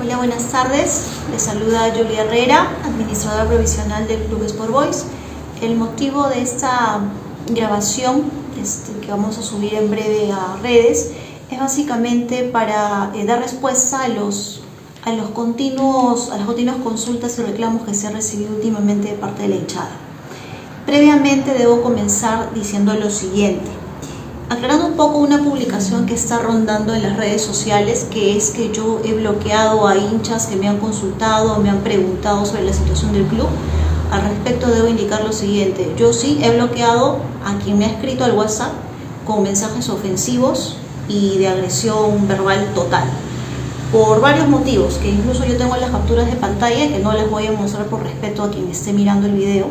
Hola, buenas tardes. Les saluda Julia Herrera, administradora provisional del Club Sport Boys. El motivo de esta grabación que vamos a subir en breve a redes es básicamente para dar respuesta a las continuas consultas y reclamos que se han recibido últimamente de parte de la hinchada. Previamente debo comenzar diciendo lo siguiente, aclarando un poco una publicación que está rondando en las redes sociales, que es que yo he bloqueado a hinchas que me han consultado, me han preguntado sobre la situación del club. Al respecto debo indicar lo siguiente, yo sí he bloqueado a quien me ha escrito al WhatsApp con mensajes ofensivos y de agresión verbal total, por varios motivos, que incluso yo tengo las capturas de pantalla que no les voy a mostrar por respeto a quien esté mirando el video,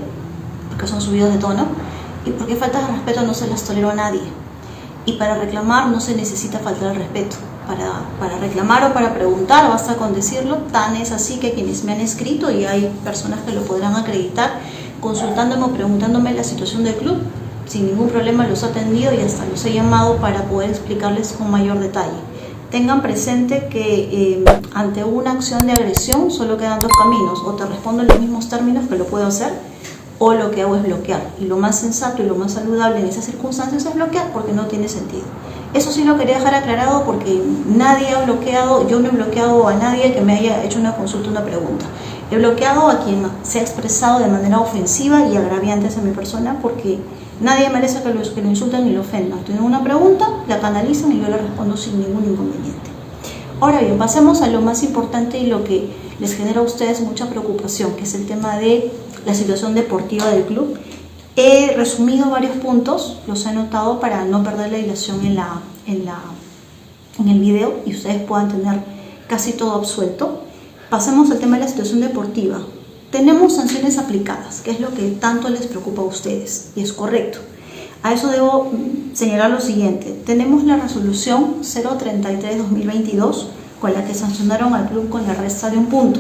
porque son subidos de tono, y porque faltas de respeto no se las tolero a nadie. Y para reclamar no se necesita faltar el respeto. Para reclamar o para preguntar basta con decirlo. Tan es así que quienes me han escrito, y hay personas que lo podrán acreditar, consultándome o preguntándome la situación del club, sin ningún problema los he atendido y hasta los he llamado para poder explicarles con mayor detalle. Tengan presente que ante una acción de agresión solo quedan dos caminos: o te respondo en los mismos términos, que lo puedo hacer, o lo que hago es bloquear, y lo más sensato y lo más saludable en esas circunstancias es bloquear, porque no tiene sentido. Eso sí lo quería dejar aclarado, porque nadie ha bloqueado, yo no he bloqueado a nadie que me haya hecho una consulta, una pregunta. He bloqueado a quien se ha expresado de manera ofensiva y agraviante hacia mi persona, porque nadie merece que lo insulten ni lo ofendan. Tienen una pregunta, la canalizan y yo le respondo sin ningún inconveniente. Ahora bien, pasemos a lo más importante y lo que les genera a ustedes mucha preocupación, que es el tema de la situación deportiva del club. He resumido varios puntos, los he anotado para no perder la dilación en el video y ustedes puedan tener casi todo absuelto. Pasemos al tema de la situación deportiva. Tenemos sanciones aplicadas, que es lo que tanto les preocupa a ustedes, y es correcto. A eso debo señalar lo siguiente. Tenemos la resolución 033-2022 con la que sancionaron al club con la resta de un punto.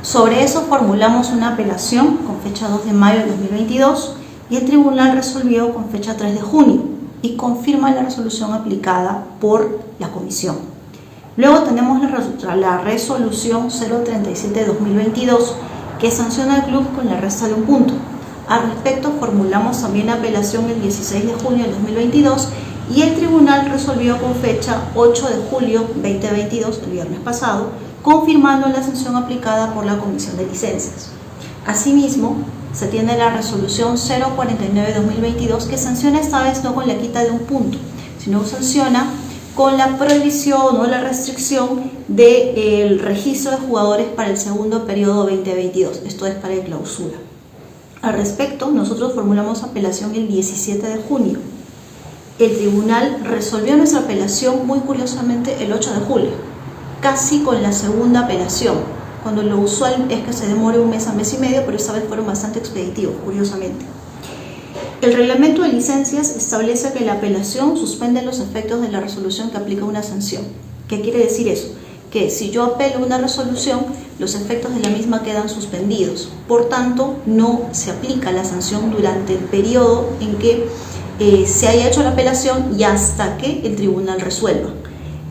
Sobre eso formulamos una apelación con fecha 2 de mayo de 2022 y el tribunal resolvió con fecha 3 de junio y confirma la resolución aplicada por la comisión. Luego tenemos la resolución 037-2022 que sanciona al club con la resta de un punto. Al respecto formulamos también apelación el 16 de junio de 2022 y el tribunal resolvió con fecha 8 de julio 2022, el viernes pasado, confirmando la sanción aplicada por la Comisión de Licencias. Asimismo, se tiene la resolución 049-2022 que sanciona esta vez no con la quita de un punto, sino sanciona con la prohibición o la restricción del registro de jugadores para el segundo periodo 2022, esto es para el clausura. Al respecto, nosotros formulamos apelación el 17 de junio. El tribunal resolvió nuestra apelación muy curiosamente el 8 de julio, casi con la segunda apelación, cuando lo usual es que se demore un mes a mes y medio, pero esta vez fueron bastante expeditivos, curiosamente. El reglamento de licencias establece que la apelación suspende los efectos de la resolución que aplica una sanción. ¿Qué quiere decir eso? Que si yo apelo una resolución, los efectos de la misma quedan suspendidos. Por tanto, no se aplica la sanción durante el periodo en que se haya hecho la apelación y hasta que el tribunal resuelva.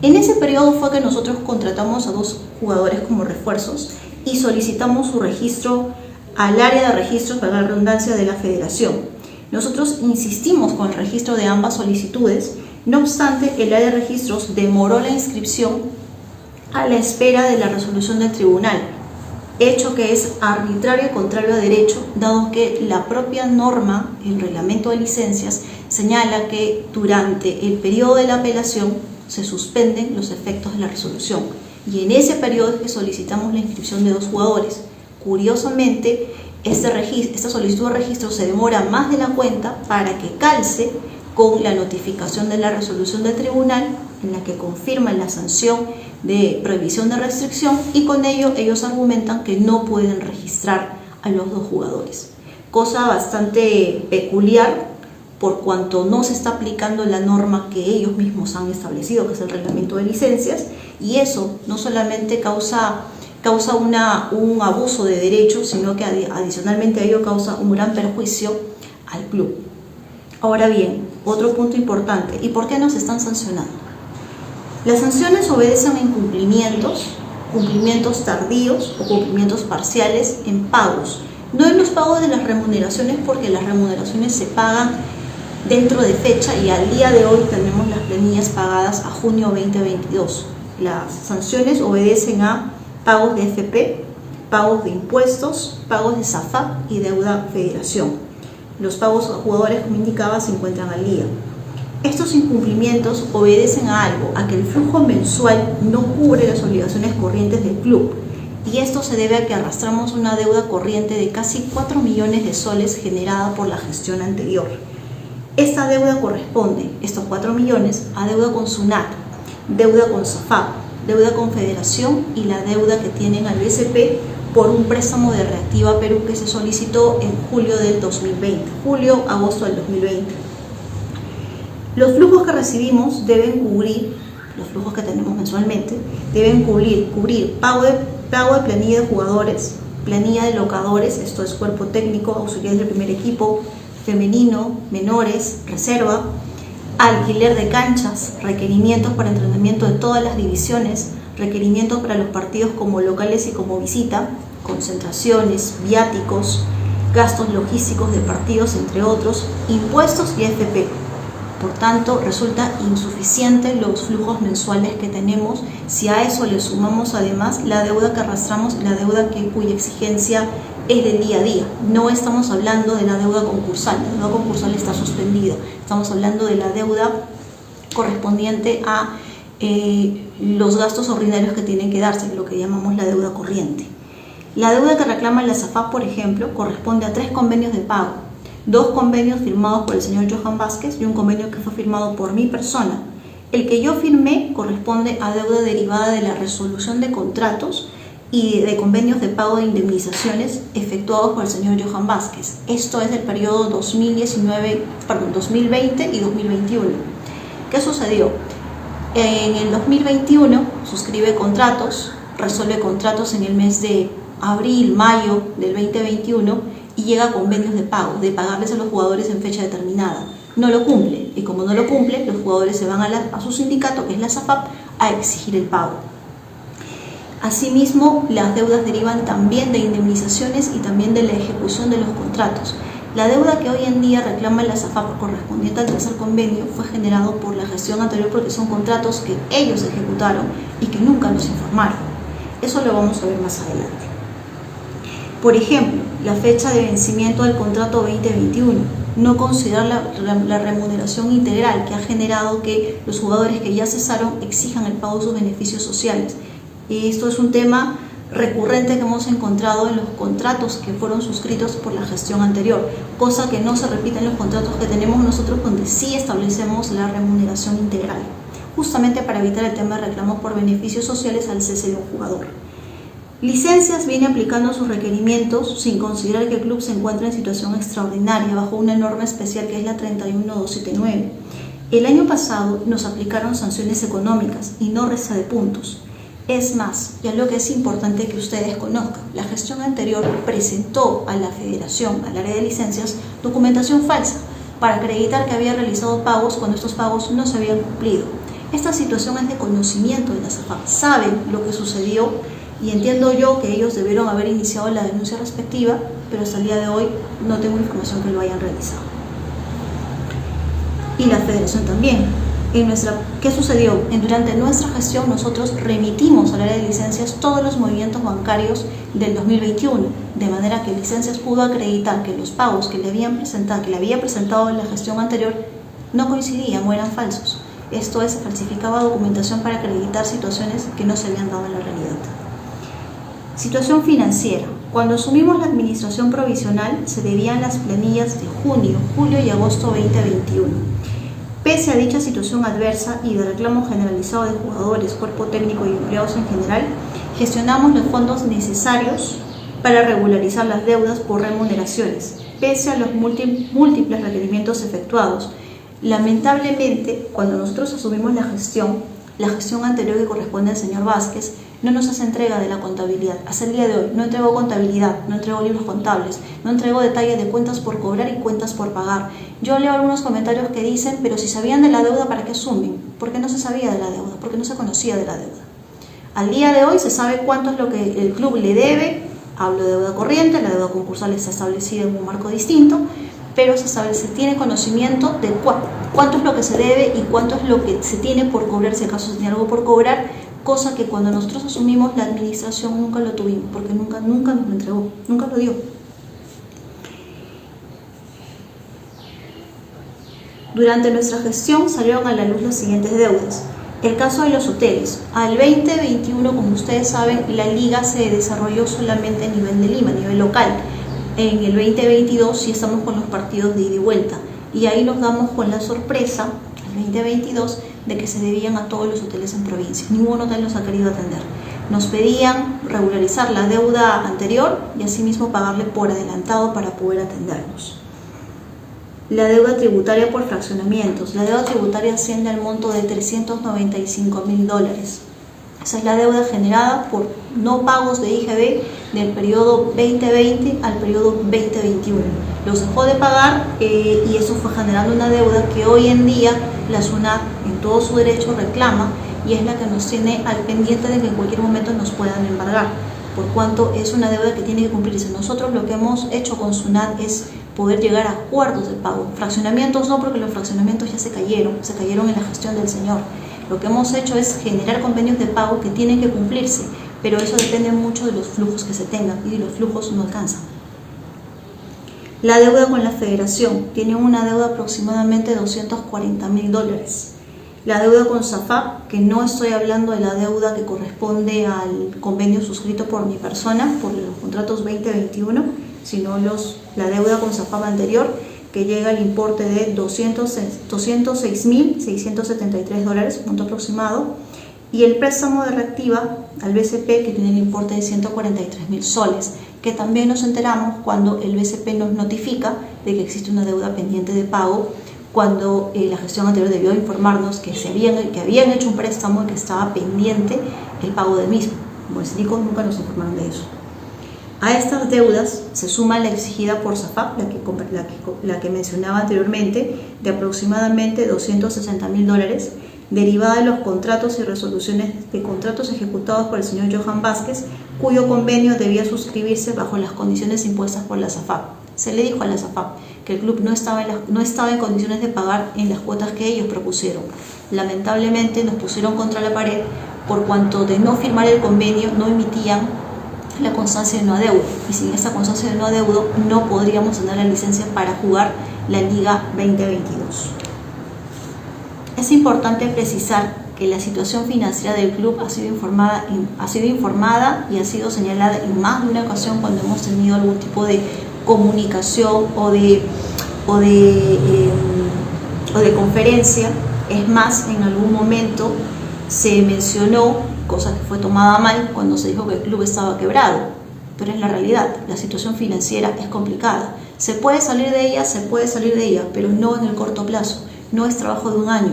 En ese periodo fue que nosotros contratamos a 2 jugadores como refuerzos y solicitamos su registro al área de registros, para la redundancia, de la federación. Nosotros insistimos con el registro de ambas solicitudes, no obstante el área de registros demoró la inscripción a la espera de la resolución del tribunal, hecho que es arbitrario y contrario a derecho, dado que la propia norma, el reglamento de licencias, señala que durante el periodo de la apelación se suspenden los efectos de la resolución, y en ese periodo es que solicitamos la inscripción de 2 jugadores. Curiosamente, esta solicitud de registro se demora más de la cuenta para que calce con la notificación de la resolución del tribunal, en la que confirman la sanción de prohibición de restricción, y con ello ellos argumentan que no pueden registrar a los 2 jugadores. Cosa bastante peculiar, por cuanto no se está aplicando la norma que ellos mismos han establecido, que es el reglamento de licencias, y eso no solamente causa un abuso de derechos, sino que adicionalmente a ello causa un gran perjuicio al club. Ahora bien, otro punto importante, ¿y por qué nos están sancionando? Las sanciones obedecen a incumplimientos, cumplimientos tardíos o cumplimientos parciales en pagos, no en los pagos de las remuneraciones, porque las remuneraciones se pagan dentro de fecha y al día de hoy tenemos las planillas pagadas a junio 2022. Las sanciones obedecen a pagos de FP, pagos de impuestos, pagos de SAFAP y deuda federación. Los pagos a jugadores, como indicaba, se encuentran al día. Estos incumplimientos obedecen a algo, a que el flujo mensual no cubre las obligaciones corrientes del club, y esto se debe a que arrastramos una deuda corriente de casi 4 millones de soles generada por la gestión anterior. Esta deuda corresponde, estos 4 millones, a deuda con SUNAT, deuda con SAFAP, deuda con Federación y la deuda que tienen al BCP por un préstamo de Reactiva Perú que se solicitó en julio del 2020, julio-agosto del 2020. Los flujos que recibimos deben cubrir, los flujos que tenemos mensualmente, deben cubrir pago de planilla de jugadores, planilla de locadores, esto es cuerpo técnico, auxiliares del primer equipo, femenino, menores, reserva, alquiler de canchas, requerimientos para entrenamiento de todas las divisiones, requerimientos para los partidos como locales y como visita, concentraciones, viáticos, gastos logísticos de partidos, entre otros, impuestos y FP. Por tanto, resulta insuficiente los flujos mensuales que tenemos si a eso le sumamos además la deuda que arrastramos, la deuda cuya exigencia es del día a día. No estamos hablando de la deuda concursal, la deuda concursal está suspendida. Estamos hablando de la deuda correspondiente a los gastos ordinarios que tienen que darse, lo que llamamos la deuda corriente. La deuda que reclama la SAFAP, por ejemplo, corresponde a 3 convenios de pago. 2 convenios firmados por el señor Johan Vázquez y un convenio que fue firmado por mi persona. El que yo firmé corresponde a deuda derivada de la resolución de contratos y de convenios de pago de indemnizaciones efectuados por el señor Johan Vázquez. Esto es del periodo 2020 y 2021. ¿Qué sucedió? En el 2021 suscribe contratos, resuelve contratos en el mes de abril, mayo del 2021 y llega a convenios de pago, de pagarles a los jugadores en fecha determinada. No lo cumple, y como no lo cumple, los jugadores se van a su sindicato, que es la SAFAP, a exigir el pago. Asimismo, las deudas derivan también de indemnizaciones y también de la ejecución de los contratos. La deuda que hoy en día reclama la SAFAP correspondiente al tercer convenio fue generado por la gestión anterior porque son contratos que ellos ejecutaron y que nunca nos informaron. Eso lo vamos a ver más adelante. Por ejemplo, la fecha de vencimiento del contrato 2021, no considerar la remuneración integral que ha generado que los jugadores que ya cesaron exijan el pago de sus beneficios sociales. Y esto es un tema recurrente que hemos encontrado en los contratos que fueron suscritos por la gestión anterior, cosa que no se repite en los contratos que tenemos nosotros donde sí establecemos la remuneración integral, justamente para evitar el tema de reclamos por beneficios sociales al cese de un jugador. Licencias viene aplicando sus requerimientos sin considerar que el club se encuentra en situación extraordinaria bajo una norma especial que es la 31279. El año pasado nos aplicaron sanciones económicas y no resta de puntos. Es más, y algo que es importante que ustedes conozcan, la gestión anterior presentó a la Federación, al área de licencias, documentación falsa para acreditar que había realizado pagos cuando estos pagos no se habían cumplido. Esta situación es de conocimiento de la SAFAP, saben lo que sucedió. Y entiendo yo que ellos debieron haber iniciado la denuncia respectiva, pero hasta el día de hoy no tengo información que lo hayan realizado. Y la Federación también. ¿Qué sucedió? Durante nuestra gestión nosotros remitimos al área de licencias todos los movimientos bancarios del 2021, de manera que licencias pudo acreditar que los pagos que le había presentado en la gestión anterior no coincidían o eran falsos. Esto es, se falsificaba documentación para acreditar situaciones que no se habían dado en la realidad. Situación financiera. Cuando asumimos la administración provisional se debían las planillas de junio, julio y agosto 2021. Pese a dicha situación adversa y de reclamo generalizado de jugadores, cuerpo técnico y empleados en general, gestionamos los fondos necesarios para regularizar las deudas por remuneraciones, pese a los múltiples requerimientos efectuados. Lamentablemente, cuando nosotros asumimos la gestión, la gestión anterior que corresponde al señor Vázquez no nos hace entrega de la contabilidad. Hasta el día de hoy no entregó contabilidad, no entregó libros contables, no entregó detalle de cuentas por cobrar y cuentas por pagar. Yo leo algunos comentarios que dicen, pero si sabían de la deuda, ¿para qué asumen? ¿Por qué no se sabía de la deuda? ¿Por qué no se conocía de la deuda? Al día de hoy se sabe cuánto es lo que el club le debe. Hablo de deuda corriente, la deuda concursal está establecida en un marco distinto, pero se tiene conocimiento de cuánto es lo que se debe y cuánto es lo que se tiene por cobrar, si acaso se tiene algo por cobrar, cosa que cuando nosotros asumimos la administración nunca lo tuvimos, porque nunca nos lo entregó, nunca lo dio. Durante nuestra gestión salieron a la luz las siguientes deudas. El caso de los hoteles. Al 2021, como ustedes saben, la liga se desarrolló solamente a nivel de Lima, a nivel local. En el 2022 sí estamos con los partidos de ida y vuelta. Y ahí nos damos con la sorpresa, el 2022, de que se debían a todos los hoteles en provincia. Ningún hotel nos ha querido atender. Nos pedían regularizar la deuda anterior y asimismo pagarle por adelantado para poder atendernos. La deuda tributaria por fraccionamientos. La deuda tributaria asciende al monto de $395.000. Esa es la deuda generada por no pagos de IGB del periodo 2020 al periodo 2021. Los dejó de pagar y eso fue generando una deuda que hoy en día la SUNAT en todo su derecho reclama y es la que nos tiene al pendiente de que en cualquier momento nos puedan embargar, por cuanto es una deuda que tiene que cumplirse. Nosotros lo que hemos hecho con SUNAT es poder llegar a acuerdos de pago. Fraccionamientos no, porque los fraccionamientos ya se cayeron en la gestión del señor. Lo que hemos hecho es generar convenios de pago que tienen que cumplirse, pero eso depende mucho de los flujos que se tengan y los flujos no alcanzan. La deuda con la federación. Tiene una deuda aproximadamente de $240.000. La deuda con SAFAP, que no estoy hablando de la deuda que corresponde al convenio suscrito por mi persona, por los contratos 2021, sino la deuda con SAFAP anterior, que llega al importe de $206.673, punto aproximado, y el préstamo de reactiva al BCP, que tiene el importe de 143.000 soles, que también nos enteramos cuando el BCP nos notifica de que existe una deuda pendiente de pago, cuando la gestión anterior debió informarnos que habían hecho un préstamo y que estaba pendiente el pago del mismo. Como les digo, nunca nos informaron de eso. A estas deudas se suma la exigida por SAFAP, la que mencionaba anteriormente, de aproximadamente $260.000, derivada de los contratos y resoluciones de contratos ejecutados por el señor Johan Vázquez, cuyo convenio debía suscribirse bajo las condiciones impuestas por la SAFAP. Se le dijo a la SAFAP que el club no estaba en condiciones de pagar en las cuotas que ellos propusieron. Lamentablemente nos pusieron contra la pared por cuanto de no firmar el convenio no emitían la constancia de no adeudo, y sin esta constancia de no adeudo no podríamos tener la licencia para jugar la Liga 2022. Es importante precisar que la situación financiera del club ha sido informada y ha sido señalada en más de una ocasión cuando hemos tenido algún tipo de comunicación o de conferencia. Es más, en algún momento se mencionó, cosa que fue tomada mal, cuando se dijo que el club estaba quebrado, pero es la realidad. La situación financiera es complicada. Se puede salir de ella, pero no en el corto plazo. No es trabajo de un año,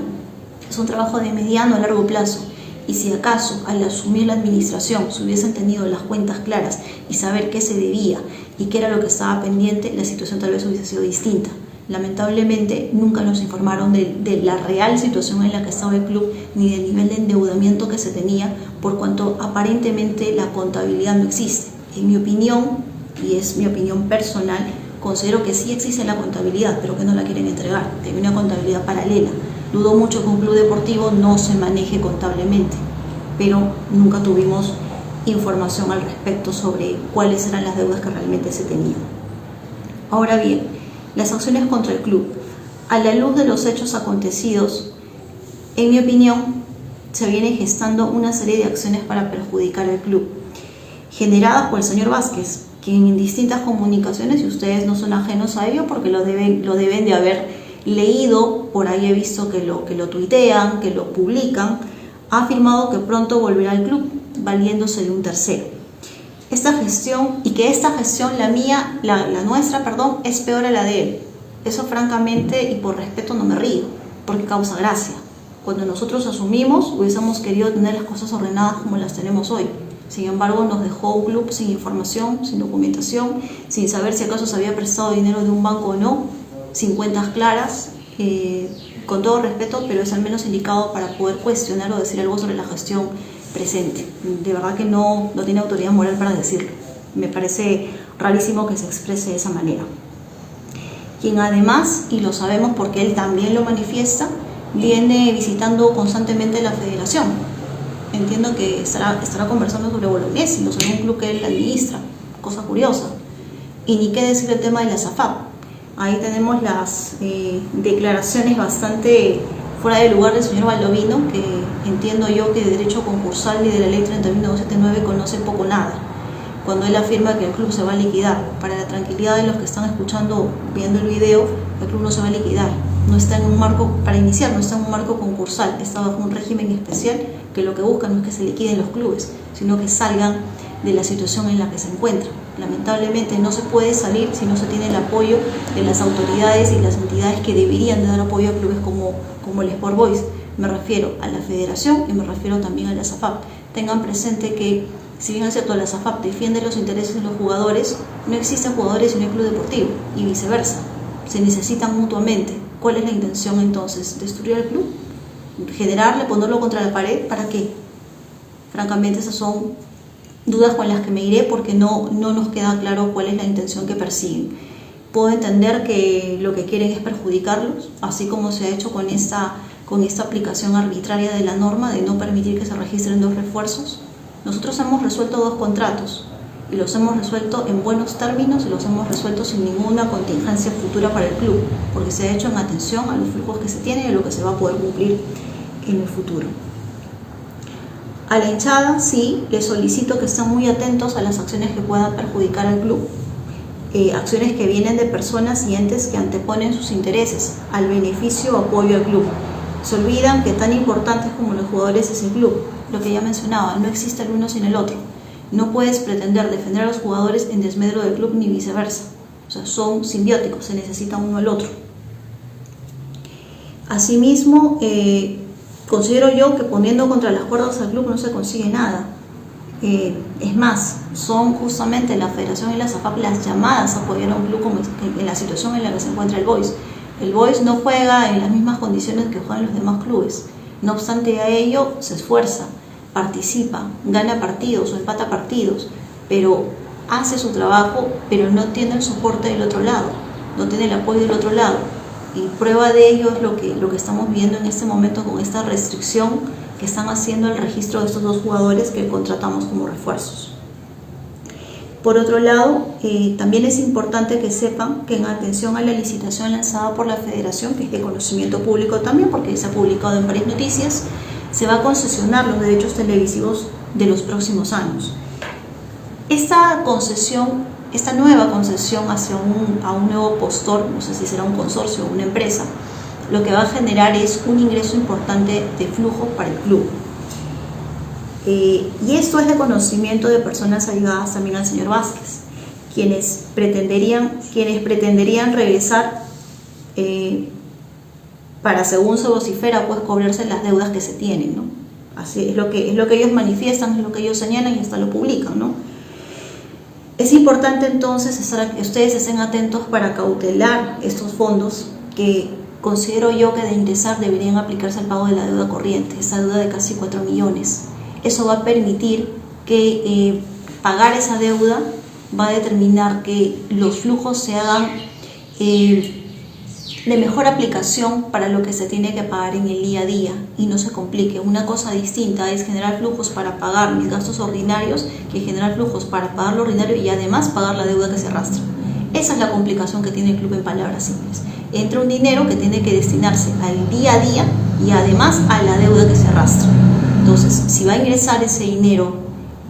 es un trabajo de mediano a largo plazo. Y si acaso al asumir la administración se hubiesen tenido las cuentas claras y saber qué se debía y qué era lo que estaba pendiente, la situación tal vez hubiese sido distinta. Lamentablemente nunca nos informaron de la real situación en la que estaba el club, ni del nivel de endeudamiento que se tenía, por cuanto aparentemente la contabilidad no existe. En mi opinión, y es mi opinión personal, considero que sí existe la contabilidad, pero que no la quieren entregar, que hay una contabilidad paralela. Dudo mucho que un club deportivo no se maneje contablemente, pero nunca tuvimos información al respecto sobre cuáles eran las deudas que realmente se tenían. Ahora bien, las acciones contra el club. A la luz de los hechos acontecidos, en mi opinión, se viene gestando una serie de acciones para perjudicar al club, generadas por el señor Vázquez, quien en distintas comunicaciones, y ustedes no son ajenos a ello porque lo deben de haber leído, por ahí he visto que lo tuitean, que lo publican, ha afirmado que pronto volverá al club, valiéndose de un tercero. Esta gestión, la nuestra, es peor a la de él. Eso francamente y por respeto no me río, porque causa gracia. Cuando nosotros asumimos, hubiésemos querido tener las cosas ordenadas como las tenemos hoy. Sin embargo, nos dejó un club sin información, sin documentación, sin saber si acaso se había prestado dinero de un banco o no, sin cuentas claras, con todo respeto, pero es al menos indicado para poder cuestionar o decir algo sobre la gestión presente. De verdad que no tiene autoridad moral para decirlo. Me parece rarísimo que se exprese de esa manera. Quien además, y lo sabemos porque él también lo manifiesta, viene visitando constantemente la federación. Entiendo que estará conversando sobre Bolognesi, o sobre un club que él administra, cosa curiosa. Y ni qué decir el tema de la SAFAP. Ahí tenemos las declaraciones bastante fuera de lugar del señor Baldovino, que entiendo yo que de derecho concursal y de la ley 30.279 conoce poco nada, cuando él afirma que el club se va a liquidar. Para la tranquilidad de los que están escuchando, viendo el video, el club no se va a liquidar. No está en un marco, para iniciar, no está en un marco concursal, está bajo un régimen especial que lo que busca no es que se liquiden los clubes, sino que salgan de la situación en la que se encuentran. Lamentablemente no se puede salir si no se tiene el apoyo de las autoridades y las entidades que deberían de dar apoyo a clubes como el Sport Boys. Me refiero a la federación y me refiero también a la SAFAP. Tengan presente que, si bien es cierto, la SAFAP defiende los intereses de los jugadores, no existen jugadores y no hay club deportivo, y viceversa. Se necesitan mutuamente. ¿Cuál es la intención entonces? ¿Destruir el club? ¿Generarle, ponerlo contra la pared? ¿Para qué? Francamente, esas son dudas con las que me iré porque no nos queda claro cuál es la intención que persiguen. Puedo entender que lo que quieren es perjudicarlos, así como se ha hecho con esta aplicación arbitraria de la norma de no permitir que se registren 2 refuerzos. Nosotros hemos resuelto 2 contratos y los hemos resuelto en buenos términos y los hemos resuelto sin ninguna contingencia futura para el club, porque se ha hecho en atención a los flujos que se tienen y a lo que se va a poder cumplir en el futuro. A la hinchada sí, les solicito que estén muy atentos a las acciones que puedan perjudicar al club, acciones que vienen de personas y entes que anteponen sus intereses al beneficio o apoyo al club. Se olvidan que tan importantes como los jugadores es el club, lo que ya mencionaba, no existe el uno sin el otro. No puedes pretender defender a los jugadores en desmedro del club ni viceversa. O sea, son simbióticos, se necesitan uno al otro. Asimismo, considero yo que poniendo contra las cuerdas al club no se consigue nada. Es más, son justamente la Federación y la SAFAP las llamadas a apoyar a un club en la situación en la que se encuentra el Boys. El Boys no juega en las mismas condiciones que juegan los demás clubes. No obstante a ello, se esfuerza, participa, gana partidos o empata partidos, pero hace su trabajo, pero no tiene el soporte del otro lado, no tiene el apoyo del otro lado. Y prueba de ello es lo que estamos viendo en este momento con esta restricción que están haciendo el registro de estos 2 jugadores que contratamos como refuerzos. Por otro lado, también es importante que sepan que en atención a la licitación lanzada por la Federación, que es de conocimiento público también porque se ha publicado en varias noticias, se va a concesionar los derechos televisivos de los próximos años. Esta nueva concesión a un nuevo postor, no sé si será un consorcio o una empresa, lo que va a generar es un ingreso importante de flujo para el club. Y esto es de conocimiento de personas allegadas también al señor Vázquez, quienes pretenderían regresar para, según se vocifera, pues cobrarse las deudas que se tienen, ¿no? Así es lo que ellos manifiestan, es lo que ellos señalan y hasta lo publican, ¿no? Es importante entonces que ustedes estén atentos para cautelar estos fondos que considero yo que de ingresar deberían aplicarse al pago de la deuda corriente, esa deuda de casi 4 millones. Eso va a permitir que pagar esa deuda va a determinar que los flujos se hagan de mejor aplicación para lo que se tiene que pagar en el día a día y no se complique. Una cosa distinta es generar flujos para pagar mis gastos ordinarios que generar flujos para pagar lo ordinario y además pagar la deuda que se arrastra. Esa es la complicación que tiene el club en palabras simples. Entra un dinero que tiene que destinarse al día a día y además a la deuda que se arrastra. Entonces, si va a ingresar ese dinero,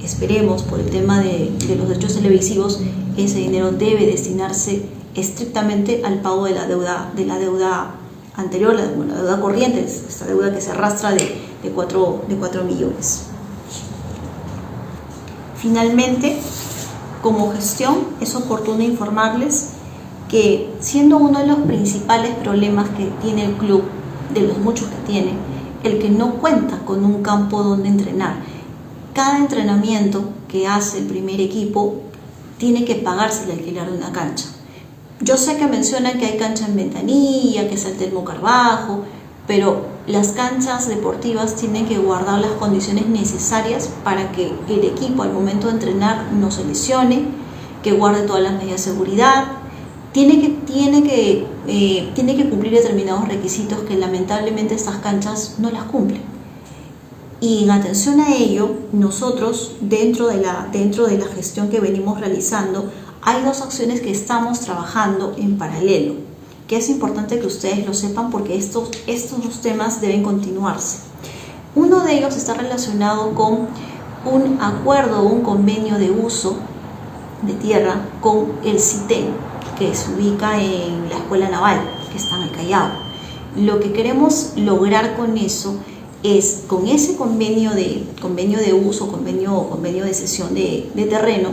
esperemos por el tema de los derechos televisivos, ese dinero debe destinarse estrictamente al pago de la deuda anterior, la deuda corriente, esta deuda que se arrastra de 4 millones. Finalmente, como gestión, es oportuno informarles que, siendo uno de los principales problemas que tiene el club, de los muchos que tiene, el que no cuenta con un campo donde entrenar. Cada entrenamiento que hace el primer equipo tiene que pagarse el alquiler de una cancha. Yo sé que mencionan que hay cancha en Ventanilla, que es el Telmo Carbajo, pero las canchas deportivas tienen que guardar las condiciones necesarias para que el equipo al momento de entrenar no se lesione, que guarde todas las medidas de seguridad, tiene que cumplir determinados requisitos que lamentablemente estas canchas no las cumplen. Y en atención a ello, nosotros dentro de la gestión que venimos realizando, hay dos acciones que estamos trabajando en paralelo, que es importante que ustedes lo sepan porque estos dos temas deben continuarse. Uno de ellos está relacionado con un acuerdo, un convenio de uso de tierra con el CITEN, que se ubica en la Escuela Naval, que está en el Callao. Lo que queremos lograr con eso es, con ese convenio de uso, convenio de cesión de terreno,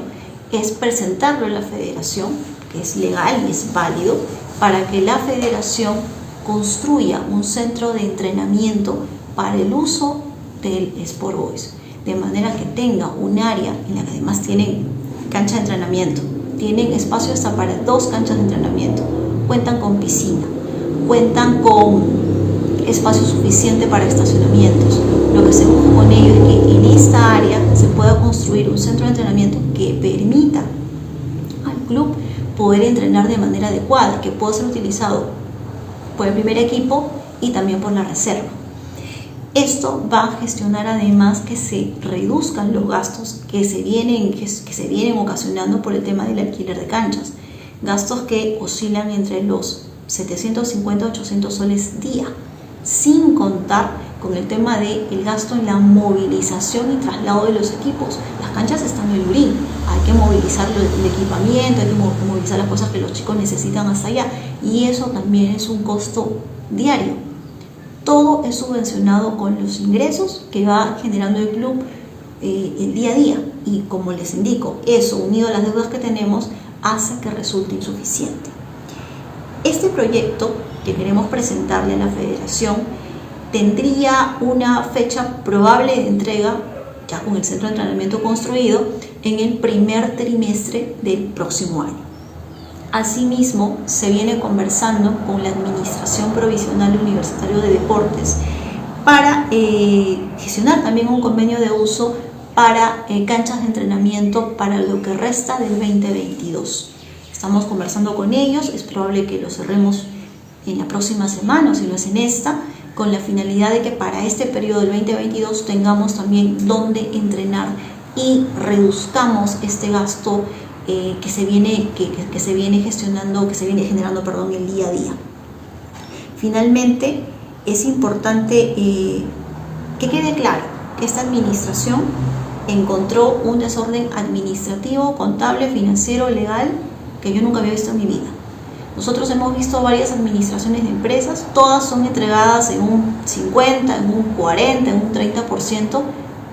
es presentarlo a la federación, que es legal y es válido, para que la federación construya un centro de entrenamiento para el uso del Sport Boys, de manera que tenga un área en la que además tienen cancha de entrenamiento, tienen espacio hasta para 2 canchas de entrenamiento, cuentan con piscina, cuentan con espacio suficiente para estacionamientos. Lo que se busca con ello es que en esta área se pueda construir un centro de entrenamiento que permita al club poder entrenar de manera adecuada, que pueda ser utilizado por el primer equipo y también por la reserva. Esto va a gestionar además que se reduzcan los gastos que se vienen ocasionando por el tema del alquiler de canchas, gastos que oscilan entre los 750 a 800 soles día, sin contar con el tema del gasto en la movilización y traslado de los equipos. Las canchas están en Lurín, hay que movilizar el equipamiento, hay que movilizar las cosas que los chicos necesitan hasta allá, y eso también es un costo diario. Todo es subvencionado con los ingresos que va generando el club el día a día, y como les indico, eso unido a las deudas que tenemos hace que resulte insuficiente. Este proyecto que queremos presentarle a la federación tendría una fecha probable de entrega, ya con el centro de entrenamiento construido, en el primer trimestre del próximo año. Asimismo, se viene conversando con la Administración Provisional Universitaria de Deportes para gestionar también un convenio de uso para canchas de entrenamiento para lo que resta del 2022. Estamos conversando con ellos, es probable que lo cerremos en la próxima semana o si no es en esta, con la finalidad de que para este periodo del 2022 tengamos también dónde entrenar y reduzcamos este gasto que se viene generando el día a día. Finalmente, es importante que quede claro que esta administración encontró un desorden administrativo, contable, financiero, legal que yo nunca había visto en mi vida. Nosotros hemos visto varias administraciones de empresas, todas son entregadas en un 50, en un 40, en un 30%,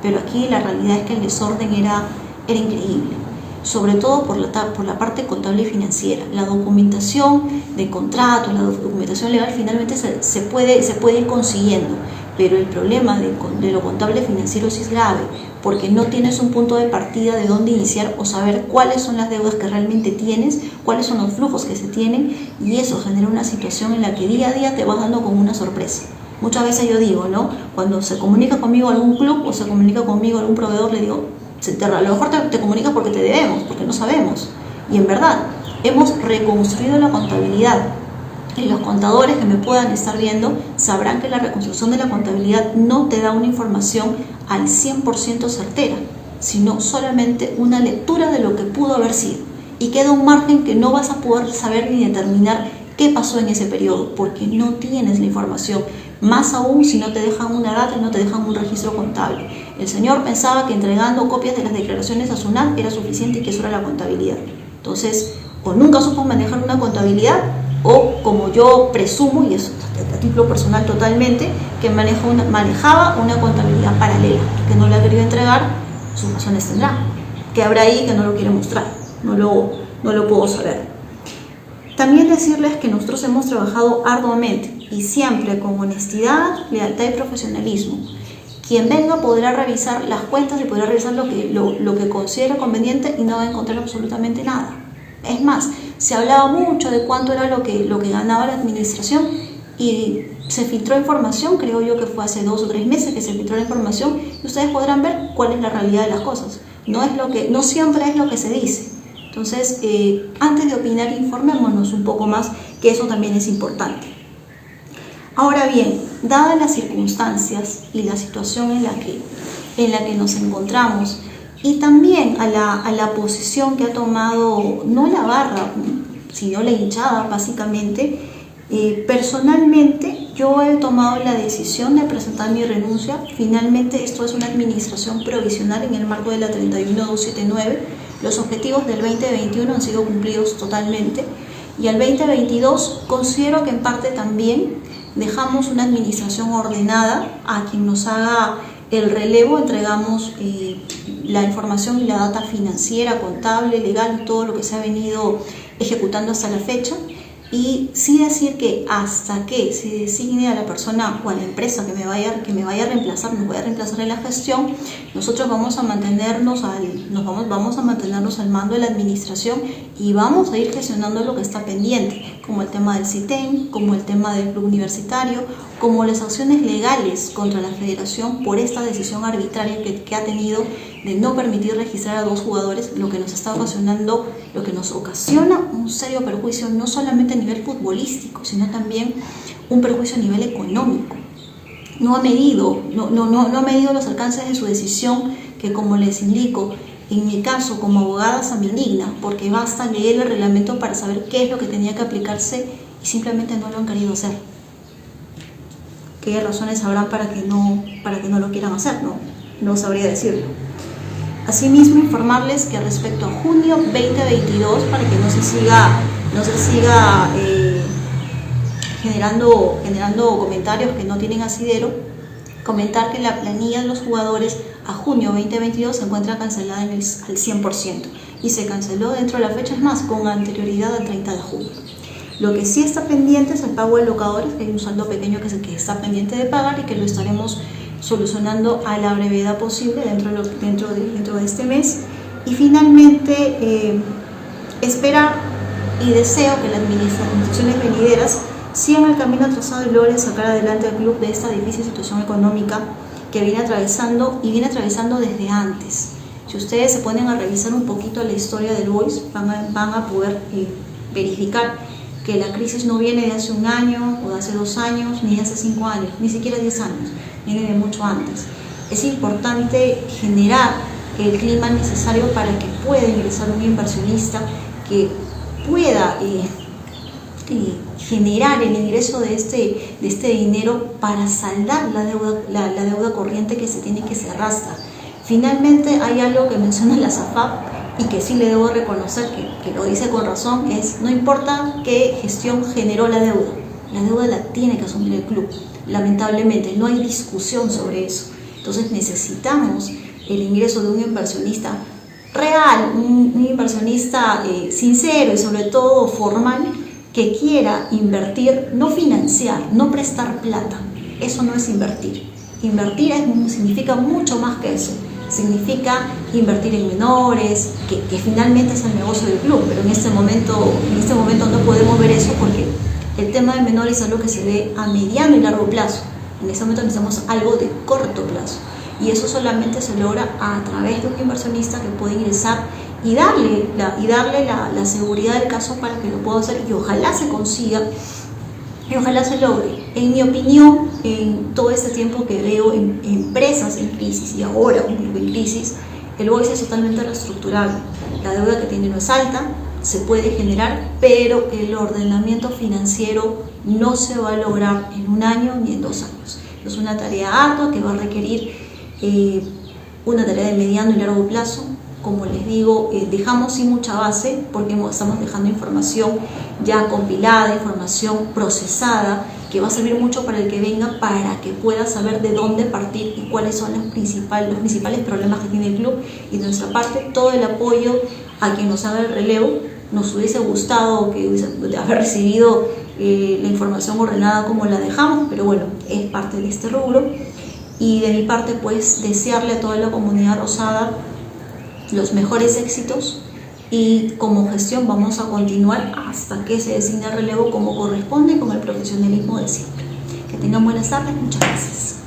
pero aquí la realidad es que el desorden era increíble, sobre todo por la parte contable y financiera. La documentación de contrato, la documentación legal finalmente se puede ir consiguiendo, pero el problema de lo contable financiero sí es grave, porque no tienes un punto de partida de dónde iniciar o saber cuáles son las deudas que realmente tienes, cuáles son los flujos que se tienen, y eso genera una situación en la que día a día te vas dando con una sorpresa. Muchas veces yo digo, ¿no? Cuando se comunica conmigo algún club o se comunica conmigo algún proveedor, le digo, a lo mejor te comunicas porque te debemos, porque no sabemos. Y en verdad, hemos reconstruido la contabilidad. Y los contadores que me puedan estar viendo sabrán que la reconstrucción de la contabilidad no te da una información al 100% certera, sino solamente una lectura de lo que pudo haber sido. Y queda un margen que no vas a poder saber ni determinar qué pasó en ese periodo, porque no tienes la información. Más aún si no te dejan una data y no te dejan un registro contable. El señor pensaba que entregando copias de las declaraciones a SUNAT era suficiente y que eso era la contabilidad. Entonces, o nunca supo manejar una contabilidad, o como yo presumo, y es a título personal totalmente, que manejaba una contabilidad paralela, que no le ha querido entregar, sus razones tendrá. Que habrá ahí que no lo quiere mostrar, no lo puedo saber. También decirles que nosotros hemos trabajado arduamente y siempre con honestidad, lealtad y profesionalismo. Quien venga podrá revisar las cuentas y podrá revisar lo que considera conveniente y no va a encontrar absolutamente nada. Es más, se hablaba mucho de cuánto era lo que ganaba la administración y se filtró información, creo yo que fue hace 2 o 3 meses que se filtró la información y ustedes podrán ver cuál es la realidad de las cosas. No siempre es lo que se dice. Entonces, antes de opinar, informémonos un poco más, que eso también es importante. Ahora bien, dadas las circunstancias y la situación en la que nos encontramos y también a la posición que ha tomado, no la barra, sino la hinchada básicamente, personalmente yo he tomado la decisión de presentar mi renuncia. Finalmente esto es una administración provisional en el marco de la 31279. Los objetivos del 2021 han sido cumplidos totalmente y al 2022 considero que en parte también dejamos una administración ordenada. A quien nos haga el relevo entregamos la información y la data financiera, contable, legal, todo lo que se ha venido ejecutando hasta la fecha. Y sí decir que hasta que se designe a la persona o a la empresa que me vaya a reemplazar, nos vaya a reemplazar en la gestión, nosotros vamos a mantenernos al mando de la administración y vamos a ir gestionando lo que está pendiente, como el tema del CITEM, como el tema del club universitario, como las acciones legales contra la federación por esta decisión arbitraria que ha tenido de no permitir registrar a 2 jugadores, lo que nos está ocasionando, lo que nos ocasiona un serio perjuicio, no solamente a nivel futbolístico, sino también un perjuicio a nivel económico. No ha medido los alcances de su decisión, que como les indico, en mi caso como abogada se me indigna, porque basta leer el reglamento para saber qué es lo que tenía que aplicarse y simplemente no lo han querido hacer. ¿Qué razones habrán para que no lo quieran hacer? No sabría decirlo. Asimismo, informarles que respecto a junio 2022, para que no se siga generando comentarios que no tienen asidero, comentar que la planilla de los jugadores a junio 2022 se encuentra cancelada al 100% y se canceló dentro de la fecha, es más, con anterioridad al 30 de junio. Lo que sí está pendiente es el pago de locadores, que hay un saldo pequeño que es el que está pendiente de pagar y que lo estaremos solucionando a la brevedad posible dentro de este mes. Y finalmente esperar y deseo que las administraciones venideras sigan el camino trazado y logren sacar adelante al club de esta difícil situación económica que viene atravesando desde antes. Si ustedes se ponen a revisar un poquito la historia del Boys, van a poder verificar que la crisis no viene de hace 1 año o de hace 2 años, ni de hace 5 años, ni siquiera 10 años, viene de mucho antes. Es importante generar el clima necesario para que pueda ingresar un inversionista que pueda generar el ingreso de este dinero para saldar la deuda corriente que se arrastra. Finalmente hay algo que menciona la SAFAP y que sí le debo reconocer que lo dice con razón, es no importa qué gestión generó la deuda la tiene que asumir el club. Lamentablemente no hay discusión sobre eso. Entonces necesitamos el ingreso de un inversionista real, un inversionista sincero y sobre todo formal, que quiera invertir, no financiar, no prestar plata. Eso no es invertir. Invertir significa mucho más que eso. Significa invertir en menores, que finalmente es el negocio del club, pero en este momento no podemos ver eso porque el tema de menores es algo que se ve a mediano y largo plazo. En este momento necesitamos algo de corto plazo y eso solamente se logra a través de un inversionista que puede ingresar y darle la seguridad del caso para que lo pueda hacer y ojalá se consiga y ojalá se logre. En mi opinión, en todo este tiempo que veo en empresas en crisis y ahora un club en crisis, el Boys es totalmente reestructurable. La deuda que tiene no es alta, se puede generar, pero el ordenamiento financiero no se va a lograr en 1 año ni en 2 años. Es una tarea ardua que va a requerir una tarea de mediano y largo plazo. Como les digo, dejamos sin mucha base porque estamos dejando información ya compilada, información procesada, que va a servir mucho para el que venga, para que pueda saber de dónde partir y cuáles son los principales problemas que tiene el club. Y de nuestra parte, todo el apoyo a quien nos haga el relevo. Nos hubiese gustado haber recibido la información ordenada como la dejamos, pero bueno, es parte de este rubro. Y de mi parte, pues desearle a toda la comunidad rosada los mejores éxitos, y como gestión vamos a continuar hasta que se designe el relevo como corresponde, con el profesionalismo de siempre. Que tengan buenas tardes, muchas gracias.